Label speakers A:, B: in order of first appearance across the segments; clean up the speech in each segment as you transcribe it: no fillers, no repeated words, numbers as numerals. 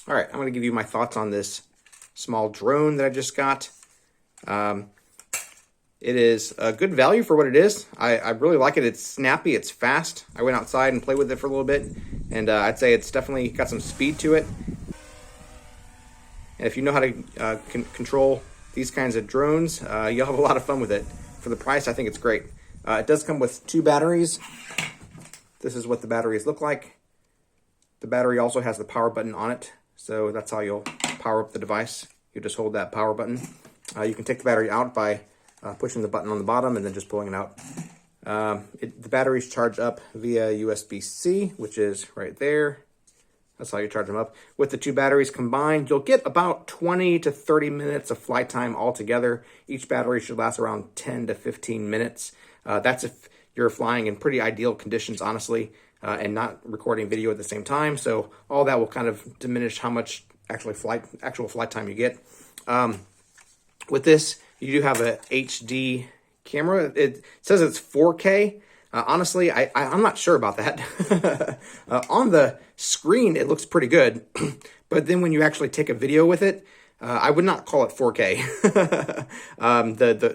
A: All right, I'm going to give you my thoughts on this small drone that I just got. It is a good value for what it is. I really like it. It's snappy, it's fast. I went outside and played with it for a little bit, and I'd say it's definitely got some speed to it. And if you know how to control these kinds of drones, you'll have a lot of fun with it. For the price, I think it's great. It does come with 2 batteries. This is what the batteries look like. The battery also has the power button on it, so that's how you'll power up the device. You just hold that power button. You can take the battery out by pushing the button on the bottom and then just pulling it out. The batteries charge up via USB-C, which is right there. That's how you charge them up. With the 2 batteries combined, you'll get about 20 to 30 minutes of flight time altogether. Each battery should last around 10 to 15 minutes. That's if you're flying in pretty ideal conditions, honestly, and not recording video at the same time. So all that will kind of diminish how much actual flight time you get. With this, you do have a HD camera. It says it's 4K. Honestly, I'm not sure about that. On the screen, it looks pretty good. But then when you actually take a video with it, I would not call it 4K.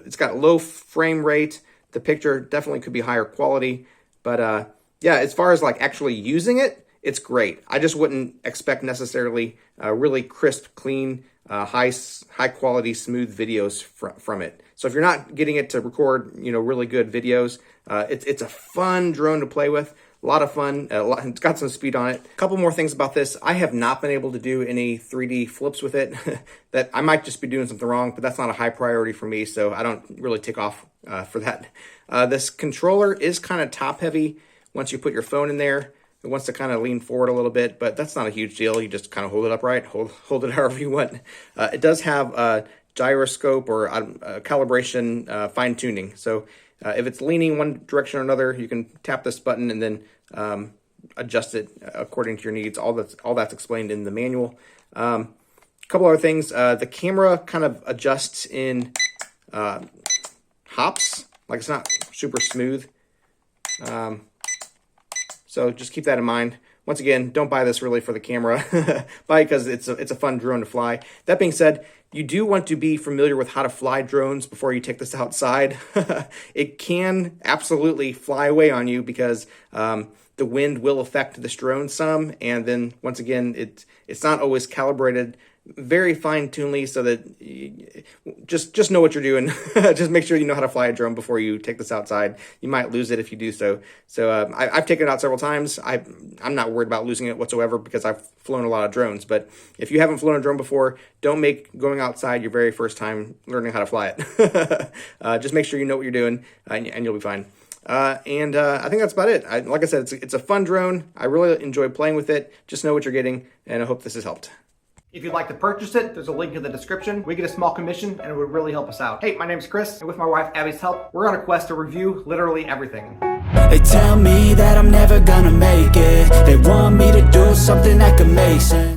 A: It's got low frame rate. The picture definitely could be higher quality. But yeah, as far as like actually using it, it's great. I just wouldn't expect necessarily really crisp, clean, high quality, smooth videos from it. So if you're not getting it to record, really good videos, it's a fun drone to play with. A lot of fun. It's got some speed on it. A couple more things about this. I have not been able to do any 3D flips with it. That I might just be doing something wrong, but that's not a high priority for me, so I don't really take off for that. This controller is kind of top heavy. Once you put your phone in there, it wants to kind of lean forward a little bit, but that's not a huge deal. You just kind of hold it upright, hold it however you want. It does have a gyroscope or calibration fine tuning. So if it's leaning one direction or another, you can tap this button and then adjust it according to your needs. All that's explained in the manual. A couple other things. The camera kind of adjusts in hops. Like it's not super smooth. So just keep that in mind. Once again, don't buy this really for the camera. Buy it because it's a fun drone to fly. That being said, you do want to be familiar with how to fly drones before you take this outside. It can absolutely fly away on you because the wind will affect this drone some. And then once again, it's not always calibrated very fine-tunedly, so that just know what you're doing. Just make sure you know how to fly a drone before you take this outside. You might lose it if you do so. So I've taken it out several times. I'm not worried about losing it whatsoever because I've flown a lot of drones. But if you haven't flown a drone before, don't make going outside your very first time learning how to fly it. Just make sure you know what you're doing, and you'll be fine. I think that's about it. Like I said, it's a fun drone. I really enjoy playing with it. Just know what you're getting, and I hope this has helped. If you'd like to purchase it, there's a link in the description. We get a small commission and it would really help us out. Hey, my name's Chris, and with my wife Abby's help, we're on a quest to review literally everything.
B: They tell me that I'm never gonna make it. They want me to do something that could make sense.